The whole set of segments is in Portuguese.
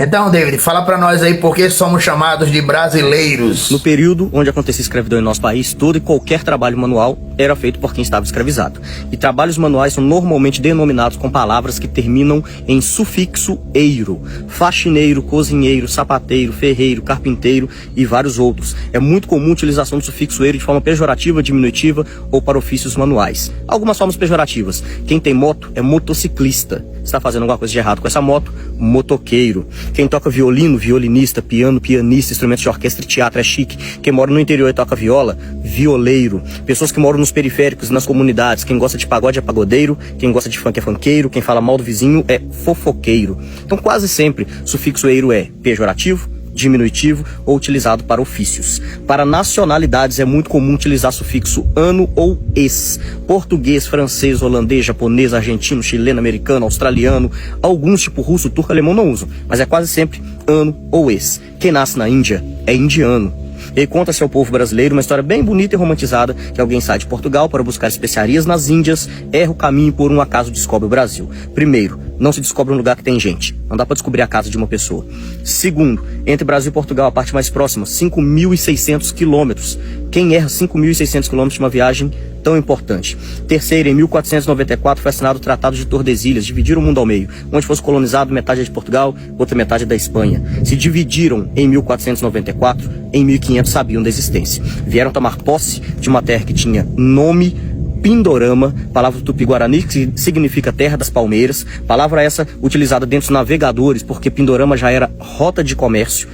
Então, David, fala pra nós aí por que somos chamados de brasileiros. No período onde acontecia escravidão em nosso país, todo e qualquer trabalho manual era feito por quem estava escravizado. E trabalhos manuais são normalmente denominados com palavras que terminam em sufixo eiro. Faxineiro, cozinheiro, sapateiro, ferreiro, carpinteiro e vários outros. É muito comum a utilização do sufixo eiro de forma pejorativa, diminutiva ou para ofícios manuais. Algumas formas pejorativas. Quem tem moto é motociclista. Está fazendo alguma coisa de errado com essa moto? Motoqueiro. Quem toca violino, violinista, piano, pianista, instrumentos de orquestra e teatro é chique. Quem mora no interior e toca viola, violeiro. Pessoas que moram nos periféricos e nas comunidades. Quem gosta de pagode é pagodeiro. Quem gosta de funk é funkeiro. Quem fala mal do vizinho é fofoqueiro. Então quase sempre o sufixo eiro é pejorativo, diminutivo ou utilizado para ofícios. Para nacionalidades é muito comum utilizar sufixo ano ou es. Português, francês, holandês, japonês, argentino, chileno, americano, australiano, alguns tipo russo, turco, alemão não usam, mas é quase sempre ano ou es. Quem nasce na Índia é indiano. E conta-se ao povo brasileiro uma história bem bonita e romantizada que alguém sai de Portugal para buscar especiarias nas Índias, erra o caminho e por um acaso descobre o Brasil. Primeiro, não se descobre um lugar que tem gente. Não dá para descobrir a casa de uma pessoa. Segundo, entre Brasil e Portugal, a parte mais próxima, 5.600 quilômetros. Quem erra 5.600 quilômetros de uma viagem tão importante? Terceiro, em 1494 foi assinado o Tratado de Tordesilhas, dividiram o mundo ao meio. Onde fosse colonizado, metade é de Portugal, outra metade é da Espanha. Se dividiram em 1494, em 1500 sabiam da existência. Vieram tomar posse de uma terra que tinha nome Pindorama, palavra do Tupi-Guarani, que significa terra das palmeiras, palavra essa utilizada dentro dos navegadores, porque Pindorama já era rota de comércio,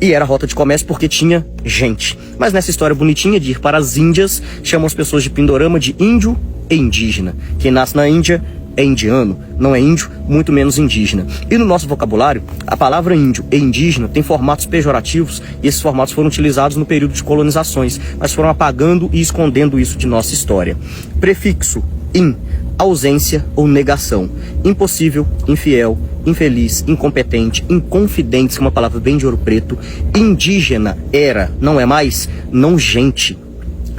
e era rota de comércio porque tinha gente. Mas nessa história bonitinha de ir para as Índias, chamam as pessoas de Pindorama de índio e indígena. Quem nasce na Índia é indiano, não é índio, muito menos indígena. E no nosso vocabulário, a palavra índio e indígena tem formatos pejorativos e esses formatos foram utilizados no período de colonizações, mas foram apagando e escondendo isso de nossa história. Prefixo in, ausência ou negação. Impossível, infiel, infeliz, incompetente, inconfidente, que é uma palavra bem de Ouro Preto. Indígena, era, não é mais, não gente.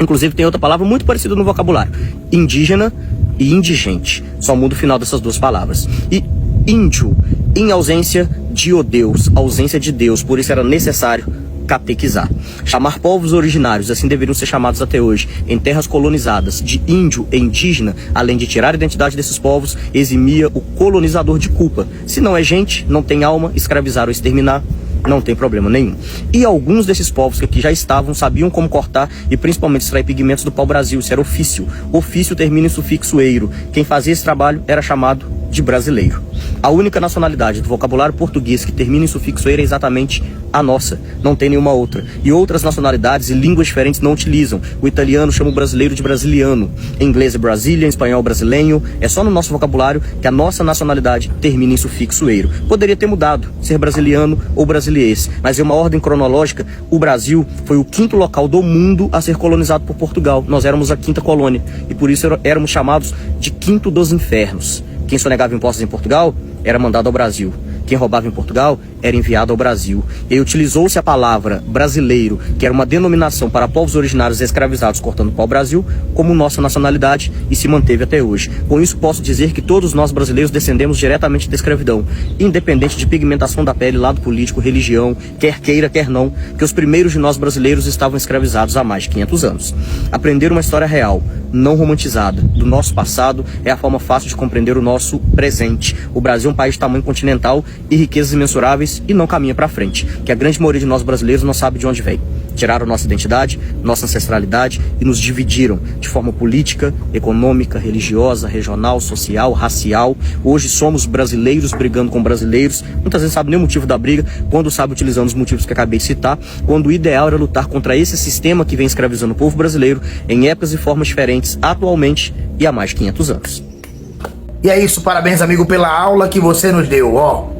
Inclusive tem outra palavra muito parecida no vocabulário. Indígena e indigente. Só muda o final dessas duas palavras. E índio, em ausência de o Deus, ausência de Deus, por isso era necessário catequizar. Chamar povos originários, assim deveriam ser chamados até hoje, em terras colonizadas, de índio e indígena, além de tirar a identidade desses povos, eximia o colonizador de culpa. Se não é gente, não tem alma, escravizar ou exterminar, não tem problema nenhum. E alguns desses povos que aqui já estavam sabiam como cortar e principalmente extrair pigmentos do pau-brasil. Isso era ofício. Ofício termina em sufixo eiro. Quem fazia esse trabalho era chamado de brasileiro. A única nacionalidade do vocabulário português que termina em sufixo eiro é exatamente a nossa. Não tem nenhuma outra. E outras nacionalidades e línguas diferentes não utilizam. O italiano chama o brasileiro de brasiliano. Em inglês é Brazilian, em espanhol brasileiro. É só no nosso vocabulário que a nossa nacionalidade termina em sufixo eiro. Poderia ter mudado, ser brasiliano ou brasileiro. Mas em uma ordem cronológica, o Brasil foi o 5º local do mundo a ser colonizado por Portugal. Nós éramos a 5ª colônia e por isso éramos chamados de 5º dos infernos. Quem sonegava impostos em Portugal era mandado ao Brasil. Quem roubava em Portugal era enviado ao Brasil. E utilizou-se a palavra brasileiro, que era uma denominação para povos originários escravizados cortando pau-brasil, como nossa nacionalidade e se manteve até hoje. Com isso posso dizer que todos nós brasileiros descendemos diretamente da escravidão, independente de pigmentação da pele, lado político, religião, quer queira, quer não, que os primeiros de nós brasileiros estavam escravizados há mais de 500 anos. Aprender uma história real, não romantizada, do nosso passado é a forma fácil de compreender o nosso presente. O Brasil é um país de tamanho continental e riquezas imensuráveis e não caminha para frente, que a grande maioria de nós brasileiros não sabe de onde vem. Tiraram nossa identidade, nossa ancestralidade e nos dividiram de forma política, econômica, religiosa, regional, social, racial. Hoje somos brasileiros brigando com brasileiros, muitas vezes sabe nem o motivo da briga, quando sabe utilizando os motivos que acabei de citar, quando o ideal era lutar contra esse sistema que vem escravizando o povo brasileiro em épocas e formas diferentes atualmente e há mais de 500 anos. E é isso, parabéns amigo pela aula que você nos deu, ó.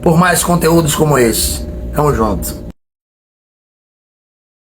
Por mais conteúdos como esse. Tamo junto.